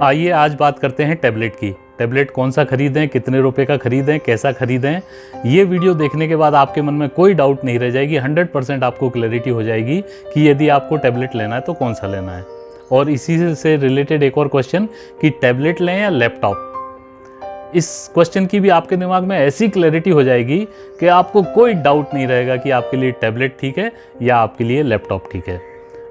आइए आज बात करते हैं टैबलेट की। टैबलेट कौन सा खरीदें, कितने रुपए का खरीदें, कैसा खरीदें। ये वीडियो देखने के बाद आपके मन में कोई डाउट नहीं रह जाएगी, 100% आपको क्लैरिटी हो जाएगी कि यदि आपको टैबलेट लेना है तो कौन सा लेना है। और इसी से रिलेटेड एक और क्वेश्चन कि टैबलेट लें या लैपटॉप, इस क्वेश्चन की भी आपके दिमाग में ऐसी क्लैरिटी हो जाएगी कि आपको कोई डाउट नहीं रहेगा कि आपके लिए टैबलेट ठीक है या आपके लिए लैपटॉप ठीक है।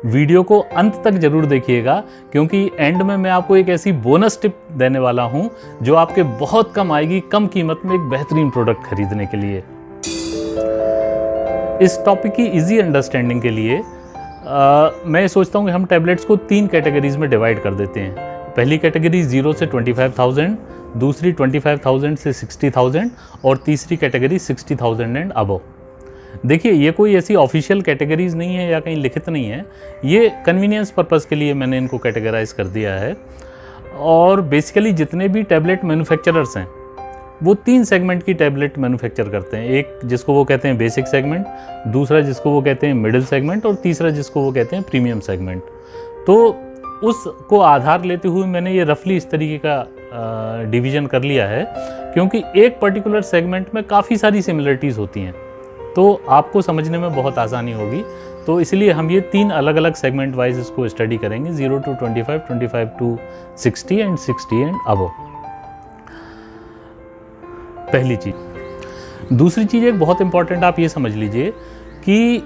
वीडियो को अंत तक जरूर देखिएगा, क्योंकि एंड में मैं आपको एक ऐसी बोनस टिप देने वाला हूं जो आपके बहुत कम आएगी, कम कीमत में एक बेहतरीन प्रोडक्ट खरीदने के लिए। इस टॉपिक की इजी अंडरस्टैंडिंग के लिए मैं सोचता हूं कि हम टैबलेट्स को 3 कैटेगरीज में डिवाइड कर देते हैं। पहली कैटेगरी 0 से 25,000, दूसरी 25,000 से 60,000 और तीसरी कैटेगरी 60,000 एंड अबव। देखिए, ये कोई ऐसी ऑफिशियल कैटेगरीज नहीं है या कहीं लिखित नहीं है, ये कन्वीनियंस पर्पस के लिए मैंने इनको कैटेगराइज कर दिया है। और बेसिकली जितने भी टैबलेट मैन्युफैक्चरर्स हैं वो 3 सेगमेंट की टैबलेट मैन्युफैक्चर करते हैं। एक जिसको वो कहते हैं बेसिक सेगमेंट, दूसरा जिसको वो कहते हैं मिडिल सेगमेंट और तीसरा जिसको वो कहते हैं प्रीमियम सेगमेंट। तो उसको आधार लेते हुए मैंने ये रफली इस तरीके का डिवीज़न कर लिया है, क्योंकि एक पर्टिकुलर सेगमेंट में काफ़ी सारी सिमिलरिटीज़ होती हैं तो आपको समझने में बहुत आसानी होगी। तो इसलिए हम ये 3 अलग अलग सेगमेंट वाइज इसको स्टडी करेंगे, 0 to 25, 25 to 60 and 60 and above. पहली चीज। दूसरी चीज़ एक बहुत इंपॉर्टेंट आप ये समझ लीजिए कि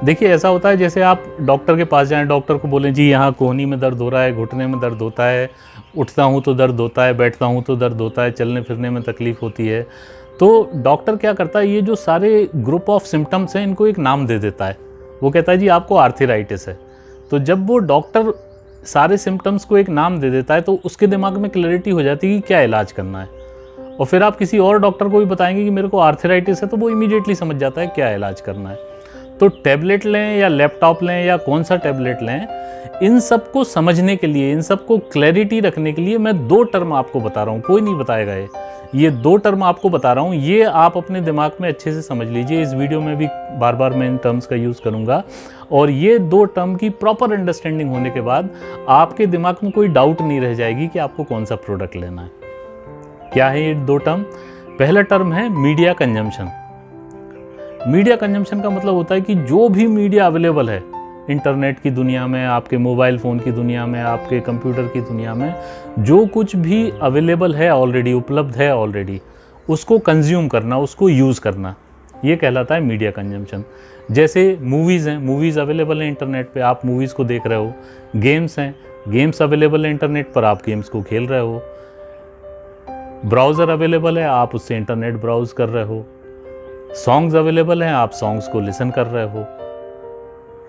देखिए, ऐसा होता है जैसे आप डॉक्टर के पास जाएं, डॉक्टर को बोलें जी यहाँ कोहनी में दर्द हो रहा है, घुटने में दर्द होता है, उठता हूँ तो दर्द होता है, बैठता हूँ तो दर्द होता है, चलने फिरने में तकलीफ होती है। तो डॉक्टर क्या करता है, ये जो सारे ग्रुप ऑफ सिम्टम्स हैं इनको एक नाम दे देता है। वो कहता है जी आपको आर्थराइटिस है। तो जब वो डॉक्टर सारे सिम्टम्स को एक नाम दे देता है तो उसके दिमाग में क्लैरिटी हो जाती है कि क्या इलाज करना है। और फिर आप किसी और डॉक्टर को भी बताएंगे कि मेरे को आर्थराइटिस है तो वो इमीडिएटली समझ जाता है क्या इलाज करना है। तो टैबलेट लें या लैपटॉप लें या कौन सा टैबलेट लें, इन सब को समझने के लिए, इन सब को क्लैरिटी रखने के लिए मैं 2 टर्म आपको बता रहा हूँ, कोई नहीं बताएगा ये 2 टर्म आपको बता रहा हूँ, ये आप अपने दिमाग में अच्छे से समझ लीजिए। इस वीडियो में भी बार बार मैं इन टर्म्स का यूज़ करूँगा और ये 2 टर्म की प्रॉपर अंडरस्टैंडिंग होने के बाद आपके दिमाग में कोई डाउट नहीं रह जाएगी कि आपको कौन सा प्रोडक्ट लेना है। क्या है ये 2 टर्म? पहला टर्म है मीडिया कंजम्पशन। मीडिया कंजम्पशन का मतलब होता है कि जो भी मीडिया अवेलेबल है इंटरनेट की दुनिया में, आपके मोबाइल फ़ोन की दुनिया में, आपके कंप्यूटर की दुनिया में, जो कुछ भी अवेलेबल है ऑलरेडी, उपलब्ध है ऑलरेडी, उसको कंज्यूम करना, उसको यूज़ करना, ये कहलाता है मीडिया कंजम्पशन। जैसे मूवीज़ हैं, मूवीज़ अवेलेबल हैं इंटरनेट पे, आप मूवीज़ को देख रहे हो। गेम्स हैं, गेम्स अवेलेबल है इंटरनेट पर, आप गेम्स को खेल रहे हो। ब्राउज़र अवेलेबल है, आप उससे इंटरनेट ब्राउज़ कर रहे हो। सॉन्ग्स अवेलेबल हैं, आप सॉन्ग्स को लिसन कर रहे हो।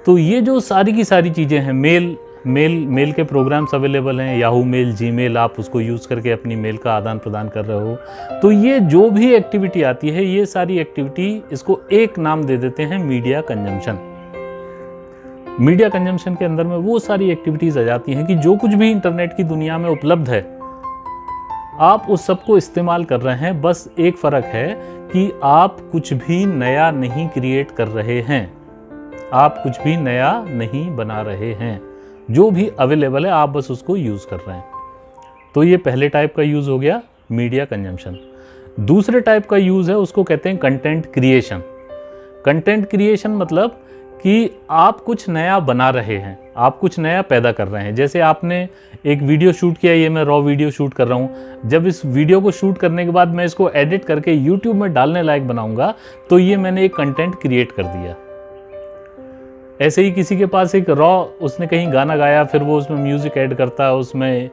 तो ये जो सारी की सारी चीज़ें हैं, मेल के प्रोग्राम्स अवेलेबल हैं, याहू मेल, जीमेल, आप उसको यूज़ करके अपनी मेल का आदान प्रदान कर रहे हो। तो ये जो भी एक्टिविटी आती है, ये सारी एक्टिविटी, इसको एक नाम दे देते हैं मीडिया कंजम्पशन। मीडिया कंजम्पशन के अंदर में वो सारी एक्टिविटीज़ आ जाती हैं कि जो कुछ भी इंटरनेट की दुनिया में उपलब्ध है आप उस सबको इस्तेमाल कर रहे हैं। बस एक फ़र्क है कि आप कुछ भी नया नहीं क्रिएट कर रहे हैं, आप कुछ भी नया नहीं बना रहे हैं। जो भी अवेलेबल है आप बस उसको यूज़ कर रहे हैं। तो ये पहले टाइप का यूज़ हो गया, मीडिया कंजम्पशन। दूसरे टाइप का यूज़ है, उसको कहते हैं कंटेंट क्रिएशन। कंटेंट क्रिएशन मतलब कि आप कुछ नया बना रहे हैं, आप कुछ नया पैदा कर रहे हैं। जैसे आपने एक वीडियो शूट किया, ये मैं रॉ वीडियो शूट कर रहा हूँ, जब इस वीडियो को शूट करने के बाद मैं इसको एडिट करके यूट्यूब में डालने लायक बनाऊंगा तो ये मैंने एक कंटेंट क्रिएट कर दिया। ऐसे ही किसी के पास एक रॉ, उसने कहीं गाना गाया, फिर वो उसमें म्यूज़िक ऐड करता है, उसमें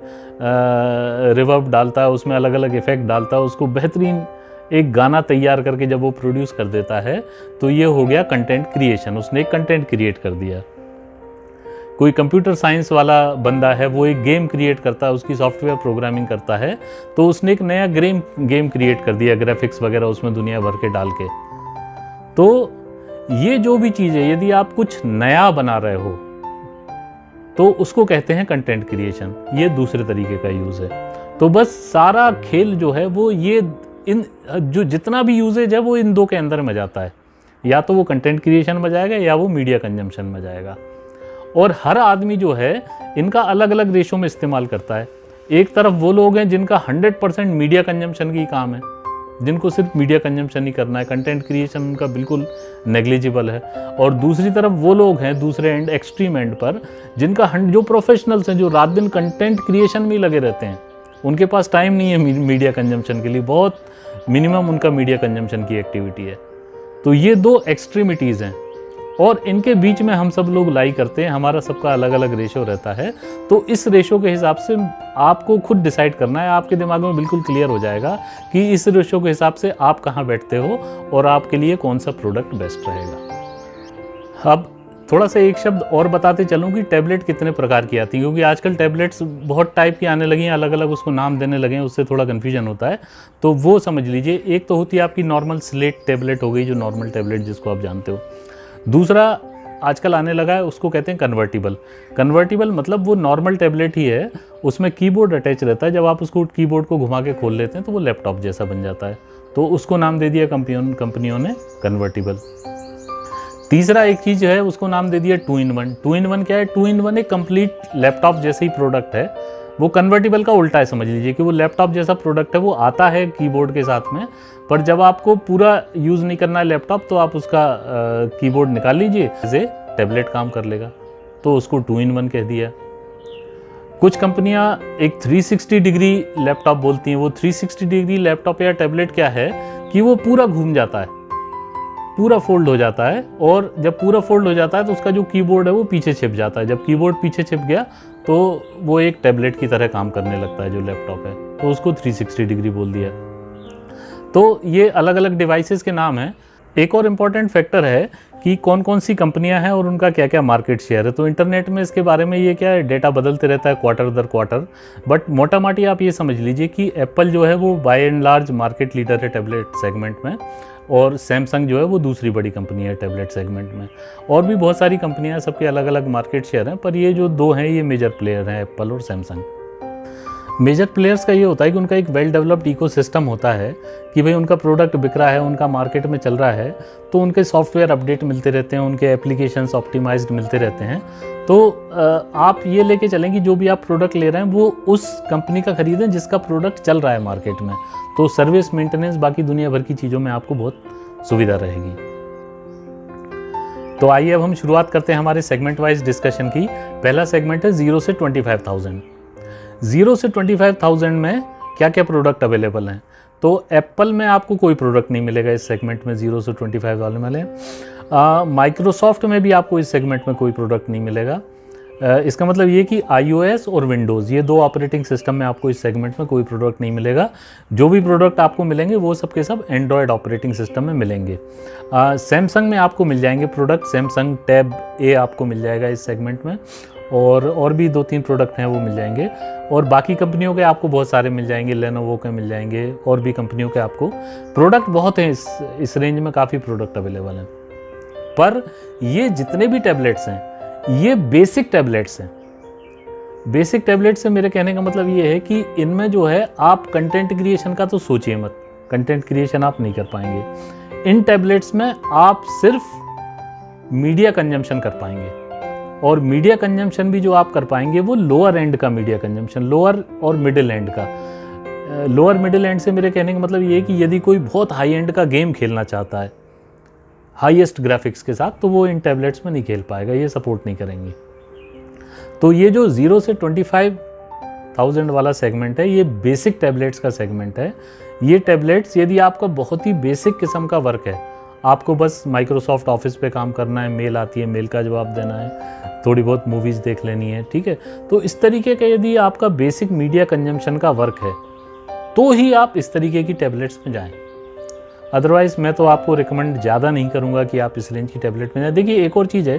रिवर्ब डालता है, उसमें अलग अलग इफ़ेक्ट डालता है, उसको बेहतरीन एक गाना तैयार करके जब वो प्रोड्यूस कर देता है तो ये हो गया कंटेंट क्रिएशन, उसने एक कंटेंट क्रिएट कर दिया। कोई कंप्यूटर साइंस वाला बंदा है, वो एक गेम क्रिएट करता है, उसकी सॉफ्टवेयर प्रोग्रामिंग करता है, तो उसने एक नया गेम क्रिएट कर दिया, ग्राफिक्स वगैरह उसमें दुनिया भर के डाल के। तो ये जो भी चीज़ है, यदि आप कुछ नया बना रहे हो तो उसको कहते हैं कंटेंट क्रिएशन। ये दूसरे तरीके का यूज़ है। तो बस सारा खेल जो है वो ये इन जो जितना भी यूजेज है वो इन 2 के अंदर में जाता है, या तो वो कंटेंट क्रिएशन में जाएगा या वो मीडिया कंजम्पशन में जाएगा। और हर आदमी जो है इनका अलग अलग रेशो में इस्तेमाल करता है। एक तरफ वो लोग हैं जिनका 100% मीडिया कंजम्पशन की काम है, जिनको सिर्फ मीडिया कंजम्पशन ही करना है, कंटेंट क्रिएशन उनका बिल्कुल नेग्लिजिबल है। और दूसरी तरफ वो लोग हैं दूसरे एंड, एक्सट्रीम एंड पर, जिनका जो प्रोफेशनल्स हैं, जो रात दिन कंटेंट क्रिएशन में ही लगे रहते हैं, उनके पास टाइम नहीं है मीडिया कंजम्पशन के लिए, बहुत मिनिमम उनका मीडिया कंजम्पशन की एक्टिविटी है। तो ये दो एक्सट्रीमिटीज़ हैं और इनके बीच में हम सब लोग लाई करते हैं। हमारा सबका अलग अलग रेशो रहता है। तो इस रेशो के हिसाब से आपको खुद डिसाइड करना है, आपके दिमाग में बिल्कुल क्लियर हो जाएगा कि इस रेशो के हिसाब से आप कहाँ बैठते हो और आपके लिए कौन सा प्रोडक्ट बेस्ट रहेगा। अब थोड़ा सा एक शब्द और बताते चलूँ कि टैबलेट कितने प्रकार की आती है, क्योंकि आजकल टैबलेट्स बहुत टाइप की आने लगी हैं, अलग अलग उसको नाम देने लगे हैं, उससे थोड़ा कन्फ्यूजन होता है। तो वो समझ लीजिए, एक तो होती है आपकी नॉर्मल स्लेट टैबलेट हो गई, जो नॉर्मल टैबलेट जिसको आप जानते हो। दूसरा आजकल आने लगा है, उसको कहते हैं कन्वर्टिबल। कन्वर्टिबल मतलब वो नॉर्मल टैबलेट ही है, उसमें कीबोर्ड अटैच रहता है, जब आप उसको कीबोर्ड को घुमा के खोल लेते हैं तो वो लैपटॉप जैसा बन जाता है, तो उसको नाम दे दिया कंपनियों ने कन्वर्टिबल। तीसरा एक चीज़ है, उसको नाम दे दिया 2-in-1। 2-in-1 क्या है? 2-in-1 एक कंप्लीट लैपटॉप जैसे ही प्रोडक्ट है। वो कन्वर्टिबल का उल्टा है, समझ लीजिए कि वो लैपटॉप जैसा प्रोडक्ट है, वो आता है कीबोर्ड के साथ में, पर जब आपको पूरा यूज़ नहीं करना है लैपटॉप तो आप उसका कीबोर्ड निकाल लीजिए, जैसे टैबलेट काम कर लेगा, तो उसको 2-in-1 कह दिया। कुछ कंपनियां एक 360 डिग्री लैपटॉप बोलती हैं। वो 360 डिग्री लैपटॉप या टैबलेट क्या है कि वो पूरा घूम जाता है, पूरा फोल्ड हो जाता है, और जब पूरा फोल्ड हो जाता है तो उसका जो कीबोर्ड है वो पीछे छिप जाता है। जब कीबोर्ड पीछे छिप गया तो वो एक टैबलेट की तरह काम करने लगता है जो लैपटॉप है, तो उसको 360 डिग्री बोल दिया। तो ये अलग अलग डिवाइसेस के नाम हैं। एक और इम्पॉर्टेंट फैक्टर है कि कौन कौन सी कंपनियां हैं और उनका क्या क्या मार्केट शेयर है। तो इंटरनेट में इसके बारे में ये क्या है, डेटा बदलते रहता है क्वार्टर दर क्वार्टर, बट मोटा माटी आप ये समझ लीजिए कि एप्पल जो है वो by and large market leader है टैबलेट सेगमेंट में, और सैमसंग जो है वो दूसरी बड़ी कंपनी है टैबलेट सेगमेंट में। और भी बहुत सारी कंपनियां हैं, सबके अलग अलग मार्केट शेयर हैं, पर ये जो दो हैं ये मेजर प्लेयर हैं, एप्पल और सैमसंग। मेजर प्लेयर्स का ये होता है कि उनका एक वेल डेवलप्ड इकोसिस्टम होता है कि भाई उनका प्रोडक्ट बिक रहा है, उनका मार्केट में चल रहा है, तो उनके सॉफ्टवेयर अपडेट मिलते रहते हैं, उनके एप्लीकेशंस ऑप्टिमाइज्ड मिलते रहते हैं। तो आप ये लेके चलें कि जो भी आप प्रोडक्ट ले रहे हैं वो उस कंपनी का खरीदें जिसका प्रोडक्ट चल रहा है मार्केट में, तो सर्विस मेंटेनेंस बाकी दुनिया भर की चीज़ों में आपको बहुत सुविधा रहेगी। तो आइए अब हम शुरुआत करते हैं हमारे सेगमेंट वाइज डिस्कशन की। पहला सेगमेंट है 0 से 25,000। 0 से 25,000 में क्या क्या प्रोडक्ट अवेलेबल हैं। तो एप्पल में आपको कोई प्रोडक्ट नहीं मिलेगा इस सेगमेंट में, 0 से 25 वाले में। माइक्रोसॉफ्ट में भी आपको इस सेगमेंट में कोई प्रोडक्ट नहीं मिलेगा। इसका मतलब ये कि iOS और विंडोज़, ये दो ऑपरेटिंग सिस्टम में आपको इस सेगमेंट में कोई प्रोडक्ट नहीं मिलेगा। जो भी प्रोडक्ट आपको मिलेंगे वो सब के सब एंड्रॉयड ऑपरेटिंग सिस्टम में मिलेंगे। सैमसंग में आपको मिल जाएंगे प्रोडक्ट, सैमसंग टैब ए आपको मिल जाएगा इस सेगमेंट में, और भी 2-3 प्रोडक्ट हैं वो मिल जाएंगे। और बाकी कंपनियों के आपको बहुत सारे मिल जाएंगे, लेनोवो के मिल जाएंगे, और भी कंपनियों के आपको प्रोडक्ट बहुत हैं। इस रेंज में काफ़ी प्रोडक्ट अवेलेबल हैं। पर ये जितने भी टैबलेट्स हैं ये बेसिक टैबलेट्स हैं। बेसिक टैबलेट्स से मेरे कहने का मतलब ये है कि इनमें जो है आप कंटेंट क्रिएशन का तो सोचिए मत, कंटेंट क्रिएशन आप नहीं कर पाएंगे। इन टैबलेट्स में आप सिर्फ मीडिया कंजम्पशन कर पाएंगे, और मीडिया कंजम्पशन भी जो आप कर पाएंगे वो लोअर एंड का मीडिया कंजम्पशन, लोअर और मिडिल एंड का। लोअर मिडिल एंड से मेरे कहने का मतलब ये है कि यदि कोई बहुत हाई एंड का गेम खेलना चाहता है हाईएस्ट ग्राफिक्स के साथ, तो वो इन टैबलेट्स में नहीं खेल पाएगा, ये सपोर्ट नहीं करेंगे। तो ये जो 0 से 25,000 वाला सेगमेंट है ये बेसिक टैबलेट्स का सेगमेंट है। ये टैबलेट्स यदि आपका बहुत ही बेसिक किस्म का वर्क है, आपको बस माइक्रोसॉफ्ट ऑफिस पे काम करना है, मेल आती है, मेल का जवाब देना है, थोड़ी बहुत मूवीज़ देख लेनी है, ठीक है, तो इस तरीके का यदि आपका बेसिक मीडिया कंजम्पशन का वर्क है तो ही आप इस तरीके की टैबलेट्स में जाएं। अदरवाइज़ मैं तो आपको रिकमेंड ज़्यादा नहीं करूँगा कि आप इस रेंज की टैबलेट में जाएं। देखिए एक और चीज़ है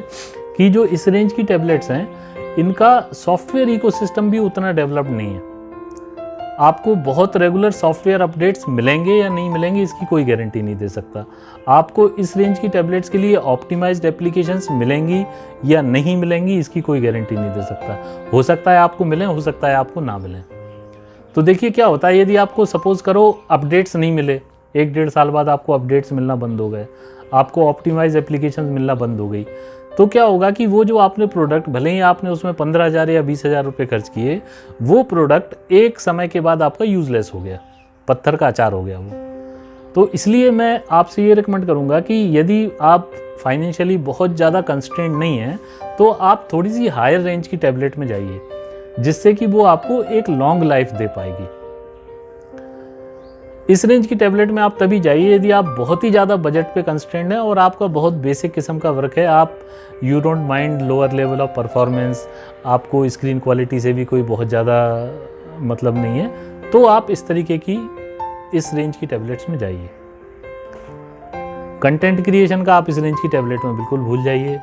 कि जो इस रेंज की टैबलेट्स हैं इनका सॉफ्टवेयर इकोसिस्टम भी उतना डेवलप्ड नहीं है। आपको बहुत रेगुलर सॉफ्टवेयर अपडेट्स मिलेंगे या नहीं मिलेंगे इसकी कोई गारंटी नहीं दे सकता। आपको इस रेंज की टैबलेट्स के लिए ऑप्टिमाइज्ड एप्लीकेशंस मिलेंगी या नहीं मिलेंगी इसकी कोई गारंटी नहीं दे सकता। हो सकता है आपको मिलें, हो सकता है आपको ना मिलें। तो देखिए क्या होता है, यदि आपको सपोज करो अपडेट्स नहीं मिले, 1-1.5 साल बाद आपको अपडेट्स मिलना बंद हो गए, आपको ऑप्टिमाइज एप्लीकेशंस मिलना बंद हो गई, तो क्या होगा कि वो जो आपने प्रोडक्ट, भले ही आपने उसमें 15,000 या 20,000 रुपये खर्च किए, वो प्रोडक्ट एक समय के बाद आपका यूजलेस हो गया, पत्थर का अचार हो गया वो। तो इसलिए मैं आपसे ये रिकमेंड करूँगा कि यदि आप फाइनेंशियली बहुत ज़्यादा कंस्ट्रेंट नहीं हैं तो आप थोड़ी सी हायर रेंज की टैबलेट में जाइए, जिससे कि वो आपको एक लॉन्ग लाइफ दे पाएगी। इस रेंज की टैबलेट में आप तभी जाइए यदि आप बहुत ही ज़्यादा बजट पे कंस्ट्रेंट हैं और आपका बहुत बेसिक किस्म का वर्क है, आप you don't mind lower level of performance, आपको स्क्रीन क्वालिटी से भी कोई बहुत ज़्यादा मतलब नहीं है, तो आप इस तरीके की इस रेंज की टैबलेट्स में जाइए। कंटेंट क्रिएशन का आप इस रेंज की टैबलेट में बिल्कुल भूल जाइए।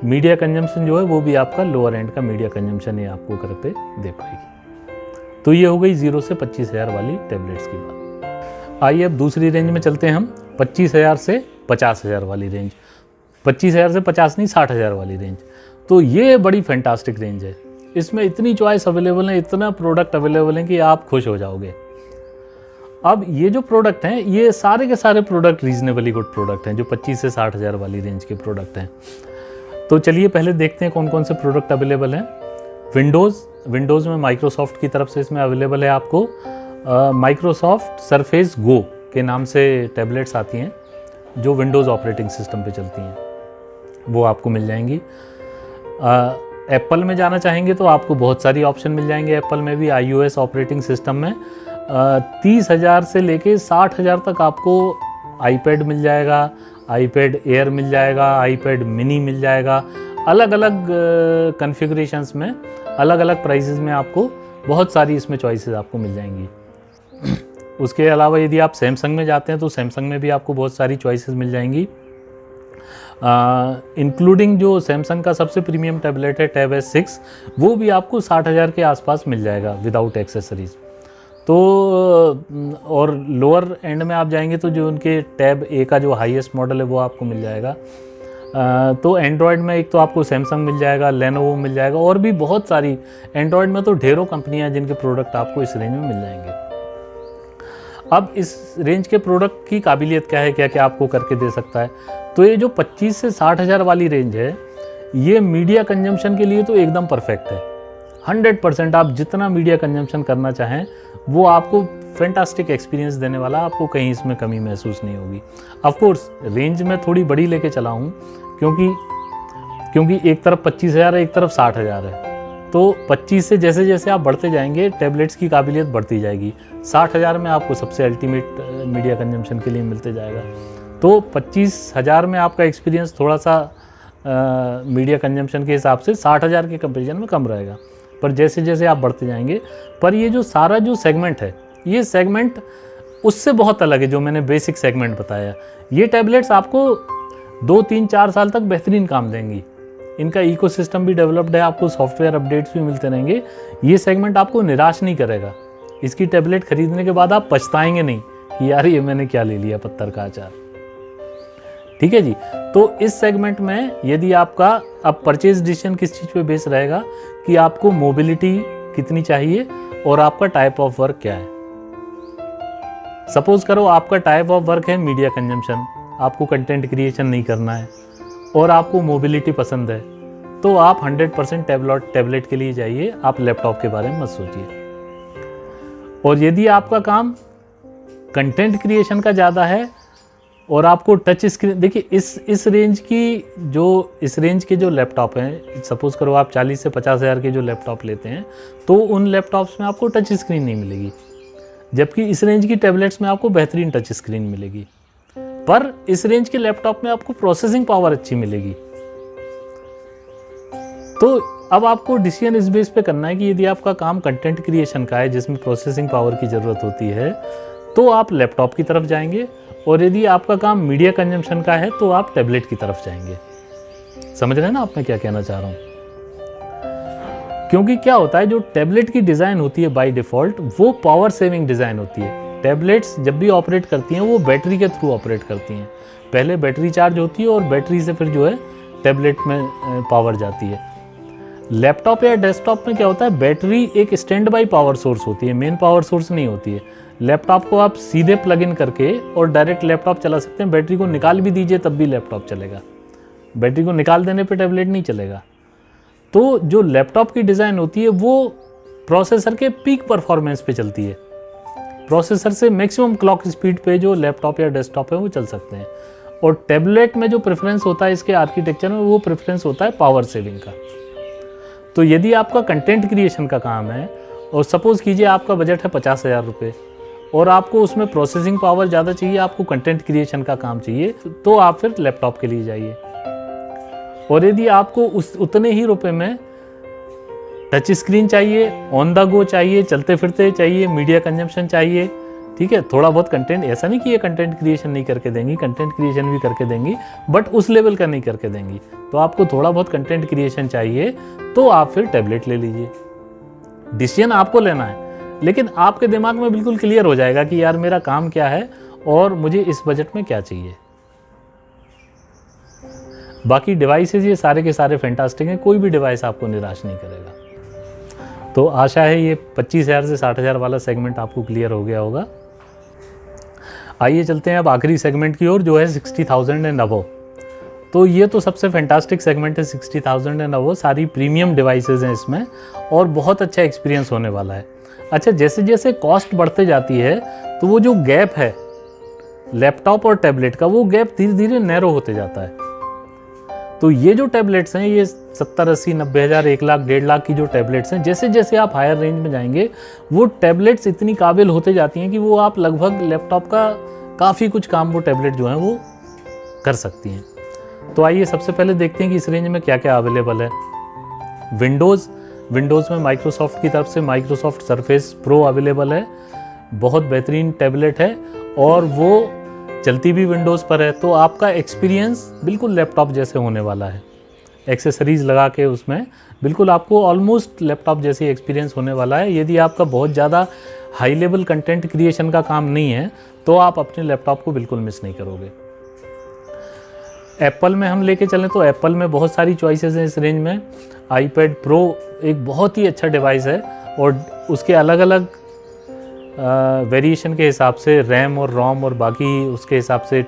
मीडिया कंजम्पशन जो है वो भी आपका लोअर एंड का मीडिया कंजम्पशन ही आपको घर पे दे पाएगी। तो ये हो गई 0 से 25,000 वाली टैबलेट्स की बात। आइए अब दूसरी रेंज में चलते हैं हम, 25,000 से 50,000 वाली रेंज। 25,000 से 50 नहीं, 60,000 वाली रेंज। तो ये बड़ी फैंटास्टिक रेंज है। इसमें इतनी चॉइस अवेलेबल है, इतना प्रोडक्ट अवेलेबल है कि आप खुश हो जाओगे। अब ये जो प्रोडक्ट हैं, ये सारे के सारे प्रोडक्ट रीजनेबली गुड प्रोडक्ट हैं, जो 25 से 60,000 वाली रेंज के प्रोडक्ट हैं। तो चलिए पहले देखते हैं कौन कौन से प्रोडक्ट अवेलेबल हैं। विंडोज़ में माइक्रोसॉफ्ट की तरफ से इसमें अवेलेबल है आपको माइक्रोसॉफ्ट सरफेस गो के नाम से टैबलेट्स आती हैं, जो विंडोज़ ऑपरेटिंग सिस्टम पे चलती हैं, वो आपको मिल जाएंगी। एप्पल में जाना चाहेंगे तो आपको बहुत सारी ऑप्शन मिल जाएंगे। एप्पल में भी iOS ऑपरेटिंग सिस्टम में 30,000 से लेके 60,000 तक आपको आईपैड मिल जाएगा, आईपैड एयर मिल जाएगा, आईपैड मिनी मिल जाएगा। अलग अलग कॉन्फ़िगरेशंस में, अलग अलग प्राइसेस में आपको बहुत सारी इसमें चॉइसेस आपको मिल जाएंगी। उसके अलावा यदि आप सैमसंग में जाते हैं तो सैमसंग में भी आपको बहुत सारी चॉइसेस मिल जाएंगी, इंक्लूडिंग जो सैमसंग का सबसे प्रीमियम टैबलेट है टैब S6, वो भी आपको 60,000 के आसपास मिल जाएगा विदाउट एक्सेसरीज़। तो और लोअर एंड में आप जाएंगे तो जो उनके टैब A का जो हाईएस्ट मॉडल है वो आपको मिल जाएगा। तो एंड्रॉयड में एक तो आपको सैमसंग मिल जाएगा, लेनोवो मिल जाएगा, और भी बहुत सारी। एंड्रॉयड में तो ढेरों कंपनियां हैं जिनके प्रोडक्ट आपको इस रेंज में मिल जाएंगे। अब इस रेंज के प्रोडक्ट की काबिलियत क्या है, क्या क्या आपको करके दे सकता है। तो ये जो 25 से 60,000 वाली रेंज है, ये मीडिया कंजम्पशन के लिए तो एकदम परफेक्ट है। 100% आप जितना मीडिया कंजम्पशन करना चाहें वो आपको फैंटास्टिक एक्सपीरियंस देने वाला, आपको कहीं इसमें कमी महसूस नहीं होगी। ऑफ कोर्स रेंज में थोड़ी बड़ी लेके चला हूँ, क्योंकि एक तरफ 25,000 है, एक तरफ 60,000 है। तो 25 से जैसे जैसे आप बढ़ते जाएंगे टैबलेट्स की काबिलियत बढ़ती जाएगी। 60,000 में आपको सबसे अल्टीमेट मीडिया कंजम्पशन के लिए मिलते जाएगा। तो 25,000 में आपका एक्सपीरियंस थोड़ा सा मीडिया कंजम्पशन के हिसाब से 60,000 के कंपेरिजन में कम रहेगा, पर जैसे जैसे आप बढ़ते जाएंगे। पर ये जो सारा जो सेगमेंट है, ये सेगमेंट उससे बहुत अलग है जो मैंने बेसिक सेगमेंट बताया। ये टैबलेट्स आपको 2, 3, 4 साल तक बेहतरीन काम देंगी। इनका इकोसिस्टम भी डेवलप्ड है, आपको सॉफ्टवेयर अपडेट्स भी मिलते रहेंगे। ये सेगमेंट आपको निराश नहीं करेगा। इसकी टैबलेट खरीदने के बाद आप पछताएंगे नहीं कि यार ये मैंने क्या ले लिया पत्थर का अचार। ठीक है जी। तो इस सेगमेंट में यदि आपका अब परचेज डिसीजन किस चीज़ पे बेस रहेगा कि आपको मोबिलिटी कितनी चाहिए और आपका टाइप ऑफ वर्क क्या है। सपोज करो आपका टाइप ऑफ वर्क है मीडिया कंजम्पशन, आपको कंटेंट क्रिएशन नहीं करना है और आपको मोबिलिटी पसंद है, तो आप 100% टैबलेट के लिए जाइए, आप लैपटॉप के बारे में मत सोचिए। और यदि आपका काम कंटेंट क्रिएशन का ज़्यादा है और आपको टच स्क्रीन, देखिए इस रेंज के जो लैपटॉप हैं, सपोज करो आप 40 से 50,000 के जो लैपटॉप लेते हैं, तो उन लैपटॉप्स में आपको टच स्क्रीन नहीं मिलेगी, जबकि इस रेंज की टैबलेट्स में आपको बेहतरीन टच स्क्रीन मिलेगी। पर इस रेंज के लैपटॉप में आपको प्रोसेसिंग पावर अच्छी मिलेगी। तो अब आपको डिसीजन इस बेस पे करना है कि यदि आपका काम कंटेंट क्रिएशन का है जिसमें प्रोसेसिंग पावर की ज़रूरत होती है, तो आप लैपटॉप की तरफ जाएंगे, और यदि आपका काम मीडिया कंजम्पशन का है तो आप टैबलेट की तरफ जाएंगे। समझ रहे हैं ना आप मैं क्या कहना चाह रहा हूँ। क्योंकि क्या होता है, जो टैबलेट की डिज़ाइन होती है बाय डिफ़ॉल्ट, वो पावर सेविंग डिज़ाइन होती है। टैबलेट्स जब भी ऑपरेट करती हैं वो बैटरी के थ्रू ऑपरेट करती हैं। पहले बैटरी चार्ज होती है और बैटरी से फिर जो है टैबलेट में पावर जाती है। लैपटॉप या डेस्कटॉप में क्या होता है, बैटरी एक स्टैंड बाई पावर सोर्स होती है, मेन पावर सोर्स नहीं होती है। लैपटॉप को आप सीधे प्लग इन करके और डायरेक्ट लैपटॉप चला सकते हैं, बैटरी को निकाल भी दीजिए तब भी लैपटॉप चलेगा। बैटरी को निकाल देने पे टैबलेट नहीं चलेगा। तो जो लैपटॉप की डिज़ाइन होती है वो प्रोसेसर के पीक परफॉर्मेंस पे चलती है। प्रोसेसर से मैक्सिमम क्लॉक स्पीड पे जो लैपटॉप या डेस्कटॉप है वो चल सकते हैं। और टैबलेट में जो प्रेफरेंस होता है इसके आर्किटेक्चर में, वो प्रेफरेंस होता है पावर सेविंग का। तो यदि आपका कंटेंट क्रिएशन का काम है और सपोज़ कीजिए आपका बजट है 50,000 रुपये और आपको उसमें प्रोसेसिंग पावर ज़्यादा चाहिए, आपको कंटेंट क्रिएशन का काम चाहिए, तो आप फिर लैपटॉप के लिए जाइए। और यदि आपको उतने ही रुपए में टच स्क्रीन चाहिए, ऑन द गो चाहिए, चलते फिरते चाहिए, मीडिया कंजम्पशन चाहिए, ठीक है, थोड़ा बहुत कंटेंट, ऐसा नहीं कि ये कंटेंट क्रिएशन नहीं करके देंगी, कंटेंट क्रिएशन भी करके देंगी, बट उस लेवल का नहीं करके देंगी। तो आपको थोड़ा बहुत कंटेंट क्रिएशन चाहिए तो आप फिर टैबलेट ले लीजिए। डिसीजन आपको लेना है, लेकिन आपके दिमाग में बिल्कुल क्लियर हो जाएगा कि यार मेरा काम क्या है और मुझे इस बजट में क्या चाहिए। बाकी डिवाइसेस ये सारे के सारे फैंटास्टिक हैं, कोई भी डिवाइस आपको निराश नहीं करेगा। तो आशा है ये 25,000 से 60,000 वाला सेगमेंट आपको क्लियर हो गया होगा। आइए चलते हैं अब आखिरी सेगमेंट की ओर, जो है 60,000 एंड अबव। तो ये तो सबसे फैंटास्टिक सेगमेंट है, 60,000 एंड अबव। सारी प्रीमियम डिवाइसेस हैं इसमें और बहुत अच्छा एक्सपीरियंस होने वाला है। अच्छा, जैसे जैसे कॉस्ट बढ़ते जाती है तो वो जो गैप है लैपटॉप और टैबलेट का, वो गैप धीरे धीरे नैरो होते जाता है। तो ये जो टैबलेट्स हैं, ये 70, 80, 90 हज़ार, 1 लाख, 1.5 लाख की जो टैबलेट्स हैं, जैसे जैसे आप हायर रेंज में जाएंगे वो टैबलेट्स इतनी काबिल होते जाती हैं कि वो आप लगभग लैपटॉप का काफ़ी कुछ काम वो टैबलेट जो हैं वो कर सकती हैं। तो आइए सबसे पहले देखते हैं कि इस रेंज में क्या क्या अवेलेबल है। विंडोज़ में माइक्रोसॉफ्ट की तरफ से माइक्रोसॉफ्ट सरफेस प्रो अवेलेबल है। बहुत बेहतरीन टैबलेट है और वो चलती भी विंडोज़ पर है। तो आपका एक्सपीरियंस बिल्कुल लैपटॉप जैसे होने वाला है। एक्सेसरीज़ लगा के उसमें बिल्कुल आपको ऑलमोस्ट लैपटॉप जैसी एक्सपीरियंस होने वाला है। यदि आपका बहुत ज़्यादा हाई लेवल कंटेंट क्रिएशन का काम नहीं है तो आप अपने लैपटॉप को बिल्कुल मिस नहीं करोगे। एप्पल में हम लेके चलें तो एप्पल में बहुत सारी चॉइसेस हैं इस रेंज में। आईपैड प्रो एक बहुत ही अच्छा डिवाइस है और उसके अलग अलग वेरिएशन के हिसाब से, रैम और रोम और बाकी उसके हिसाब से,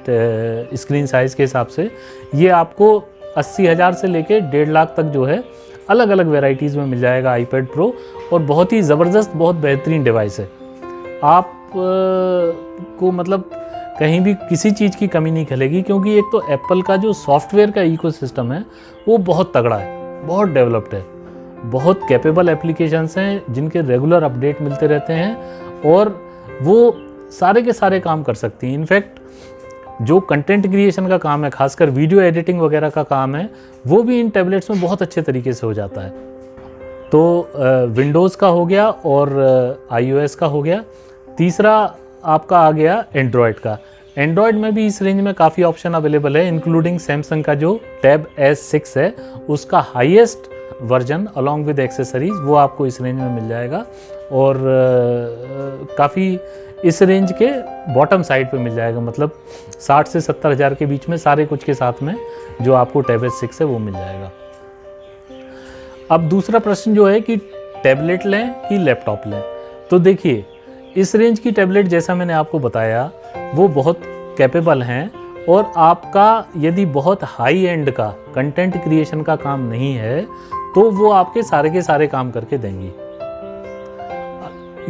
स्क्रीन साइज़ के हिसाब से, ये आपको 80,000 से लेके 1.5 लाख तक जो है अलग अलग वेराइटीज़ में मिल जाएगा आईपैड प्रो। और बहुत ही ज़बरदस्त, बहुत बेहतरीन डिवाइस है। आप को मतलब कहीं भी किसी चीज़ की कमी नहीं खलेगी, क्योंकि एक तो एप्पल का जो सॉफ्टवेयर का इकोसिस्टम है वो बहुत तगड़ा है, बहुत डेवलप्ड है, बहुत कैपेबल एप्लीकेशंस हैं जिनके रेगुलर अपडेट मिलते रहते हैं और वो सारे के सारे काम कर सकती हैं। इनफैक्ट जो कंटेंट क्रिएशन का काम है, खासकर वीडियो एडिटिंग वगैरह का काम है, वो भी इन टैबलेट्स में बहुत अच्छे तरीके से हो जाता है। तो विंडोज़ का हो गया और iOS का हो गया। तीसरा आपका आ गया एंड्रॉयड का। एंड्रॉयड में भी इस रेंज में काफ़ी ऑप्शन अवेलेबल है, इंक्लूडिंग सैमसंग का जो टैब S6 है उसका highest version along with accessories, वो आपको इस रेंज में मिल जाएगा। और काफ़ी इस रेंज के बॉटम साइड पे मिल जाएगा, मतलब 60 से 70 हज़ार के बीच में सारे कुछ के साथ में जो आपको टैब S6 है वो मिल जाएगा। अब दूसरा प्रश्न जो है कि टैबलेट लें कि लैपटॉप लें। तो देखिए, इस रेंज की टैबलेट जैसा मैंने आपको बताया वो बहुत कैपेबल हैं और आपका यदि बहुत हाई एंड का कंटेंट क्रिएशन का काम नहीं है तो वो आपके सारे के सारे काम करके देंगी।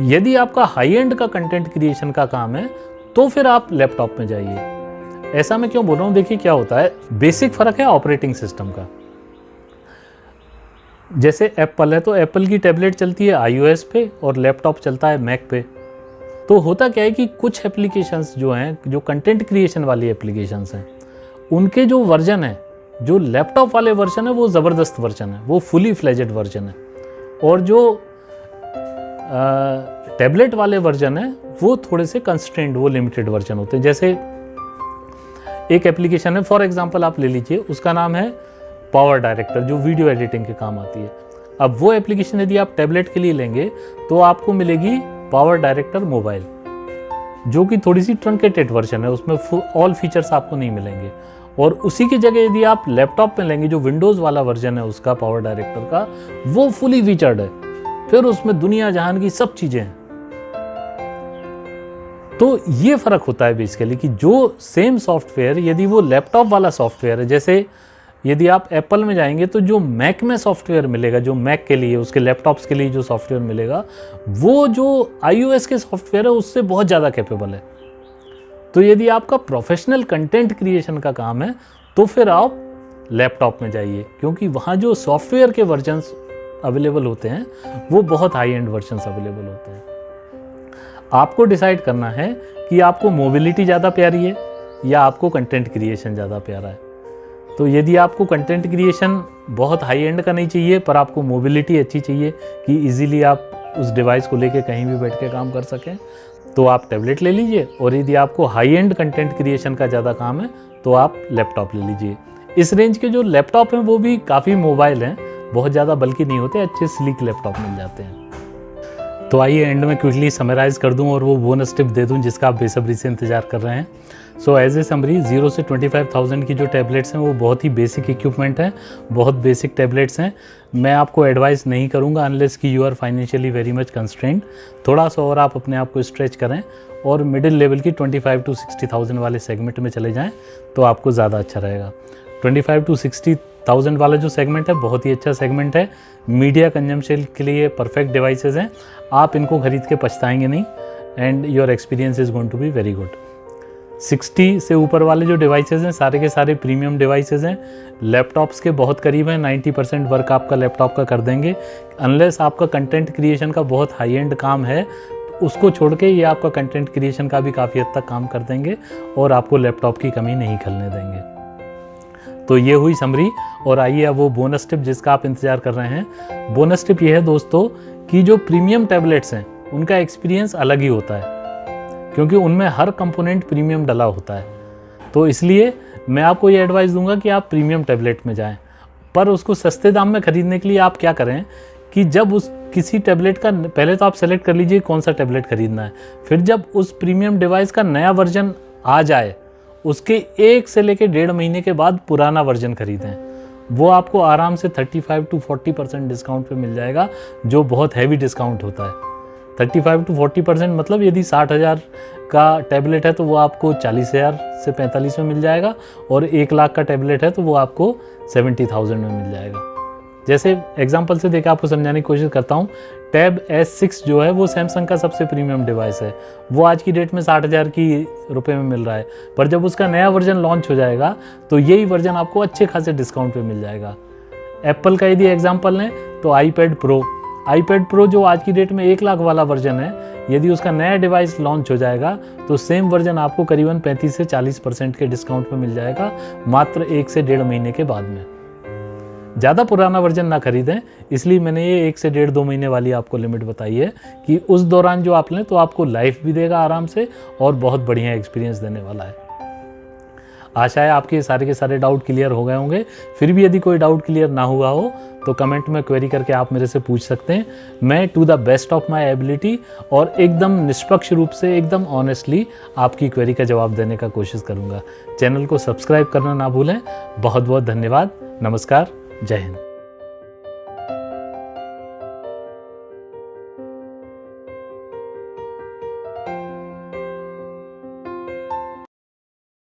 यदि आपका हाई एंड का कंटेंट क्रिएशन का काम है तो फिर आप लैपटॉप में जाइए। ऐसा मैं क्यों बोल रहा हूँ, देखिए क्या होता है, बेसिक फ़र्क है ऑपरेटिंग सिस्टम का। जैसे एप्पल है तो एप्पल की टैबलेट चलती है iOS पे और लैपटॉप चलता है मैक पे। तो होता क्या है कि कुछ एप्लीकेशंस जो हैं, जो कंटेंट क्रिएशन वाली एप्लीकेशंस हैं, उनके जो वर्जन है, जो लैपटॉप वाले वर्जन है वो ज़बरदस्त वर्जन है, वो फुली फ्लेजेड वर्जन है। और जो टैबलेट वाले वर्जन है वो थोड़े से कंस्ट्रेंड, वो लिमिटेड वर्जन होते हैं। जैसे एक एप्लीकेशन है, फॉर एग्जांपल आप ले लीजिए, उसका नाम है पावर डायरेक्टर, जो वीडियो एडिटिंग के काम आती है। अब वो एप्लीकेशन यदि आप टैबलेट के लिए लेंगे तो आपको मिलेगी पावर डायरेक्टर मोबाइल, जो कि थोड़ी सी ट्रंकेटेड वर्जन है, उसमें ऑल फीचर्स आपको नहीं मिलेंगे। और उसी की जगह यदि आप लैपटॉप में लेंगे, जो विंडोज़ वाला वर्जन है उसका पावर डायरेक्टर का, वो फुली फीचर्ड है, फिर उसमें दुनिया जहान की सब चीज़ें हैं। तो ये फ़र्क होता है बेसिकली कि जो सेम सॉफ्टवेयर यदि वो लैपटॉप वाला सॉफ्टवेयर है, जैसे यदि आप एप्पल में जाएंगे तो जो मैक में सॉफ्टवेयर मिलेगा, जो मैक के लिए उसके लैपटॉप्स के लिए जो सॉफ्टवेयर मिलेगा वो जो iOS के सॉफ्टवेयर है उससे बहुत ज़्यादा कैपेबल है। तो यदि आपका प्रोफेशनल कंटेंट क्रिएशन का काम है तो फिर आप लैपटॉप में जाइए, क्योंकि वहाँ जो सॉफ्टवेयर के वर्जन्स अवेलेबल होते हैं वो बहुत हाई एंड वर्जन्स अवेलेबल होते हैं। आपको डिसाइड करना है कि आपको मोबिलिटी ज़्यादा प्यारी है या आपको कंटेंट क्रिएशन ज़्यादा प्यारा है। तो यदि आपको कंटेंट क्रिएशन बहुत हाई एंड का नहीं चाहिए पर आपको मोबिलिटी अच्छी चाहिए कि इजीली आप उस डिवाइस को लेके कहीं भी बैठ के काम कर सकें, तो आप टैबलेट ले लीजिए। और यदि आपको हाई एंड कंटेंट क्रिएशन का ज़्यादा काम है तो आप लैपटॉप ले लीजिए। इस रेंज के जो लैपटॉप हैं वो भी काफ़ी मोबाइल हैं, बहुत ज़्यादा बल्कि नहीं होते, अच्छे स्लीक लैपटॉप मिल जाते हैं। तो आइए एंड में क्विकली समराइज़ कर दूं और वो बोनस टिप दे दूं जिसका आप बेसब्री से इंतजार कर रहे हैं। सो एज ए समरी 0 से 25,000 की जो टैबलेट्स हैं वो बहुत ही बेसिक इक्विपमेंट हैं, बहुत बेसिक टैबलेट्स हैं। मैं आपको एडवाइस नहीं करूंगा अनलेस कि you are financially very much constrained. थोड़ा सा और आप अपने आप को स्ट्रेच करें और मिडिल लेवल की 25 to 60,000 वाले सेगमेंट में चले जाएँ तो आपको ज़्यादा अच्छा रहेगा। 25 to 60,000 वाला जो सेगमेंट है बहुत ही अच्छा सेगमेंट है, मीडिया कंजम्पशन के लिए परफेक्ट डिवाइसेस हैं। आप इनको खरीद के पछताएंगे नहीं and your experience is going to be very good. 60 से ऊपर वाले जो डिवाइसेस हैं सारे के सारे प्रीमियम डिवाइसेस हैं, लैपटॉप्स के बहुत करीब हैं, 90% वर्क आपका लैपटॉप का कर देंगे। अनलेस आपका कंटेंट क्रिएशन का बहुत हाई एंड काम है उसको छोड़ के ये आपका कंटेंट क्रिएशन का भी काफ़ी हद तक काम कर देंगे और आपको लैपटॉप की कमी नहीं खलने देंगे। तो ये हुई समरी और आइए अब वो बोनस टिप जिसका आप इंतज़ार कर रहे हैं। बोनस टिप ये है दोस्तों कि जो प्रीमियम टैबलेट्स हैं उनका एक्सपीरियंस अलग ही होता है, क्योंकि उनमें हर कंपोनेंट प्रीमियम डला होता है। तो इसलिए मैं आपको ये एडवाइस दूंगा कि आप प्रीमियम टैबलेट में जाएं, पर उसको सस्ते दाम में ख़रीदने के लिए आप क्या करें कि जब उस किसी टैबलेट का पहले तो आप सेलेक्ट कर लीजिए कौन सा टैबलेट खरीदना है, फिर जब उस प्रीमियम डिवाइस का नया वर्जन आ जाए उसके 1 से लेकर 1.5 महीने के बाद पुराना वर्जन खरीदें। वो आपको आराम से 35 to 40% डिस्काउंट पे मिल जाएगा, जो बहुत हैवी डिस्काउंट होता है। 35 to 40% मतलब यदि 60,000 का टैबलेट है तो वो आपको 40,000 से 45 में मिल जाएगा, और 1 लाख का टैबलेट है तो वो आपको 70,000 में मिल जाएगा। जैसे एग्जांपल से देकर आपको समझाने की कोशिश करता हूँ। टैब S6 जो है वो सैमसंग का सबसे प्रीमियम डिवाइस है, वो आज की डेट में 60,000 की रुपये में मिल रहा है, पर जब उसका नया वर्जन लॉन्च हो जाएगा तो यही वर्जन आपको अच्छे खासे डिस्काउंट पे मिल जाएगा। एप्पल का यदि एग्जांपल लें तो iPad Pro जो आज की डेट में 1 लाख वाला वर्जन है, यदि उसका नया डिवाइस लॉन्च हो जाएगा तो सेम वर्जन आपको करीबन 35 से 40% के डिस्काउंट पे मिल जाएगा, मात्र 1 से 1.5 महीने के बाद में। ज़्यादा पुराना वर्जन ना खरीदें, इसलिए मैंने ये 1 से 1.5-2 महीने वाली आपको लिमिट बताई है कि उस दौरान जो आप लें तो आपको लाइफ भी देगा आराम से और बहुत बढ़िया एक्सपीरियंस देने वाला है। आशा है आपके सारे के सारे डाउट क्लियर हो गए होंगे। फिर भी यदि कोई डाउट क्लियर ना हुआ हो तो कमेंट में क्वेरी करके आप मेरे से पूछ सकते हैं। मैं to the best of my ability और एकदम निष्पक्ष रूप से, एकदम ऑनेस्टली आपकी क्वेरी का जवाब देने का कोशिश करूँगा। चैनल को सब्सक्राइब करना ना भूलें। बहुत बहुत धन्यवाद। नमस्कार। जय हिंद।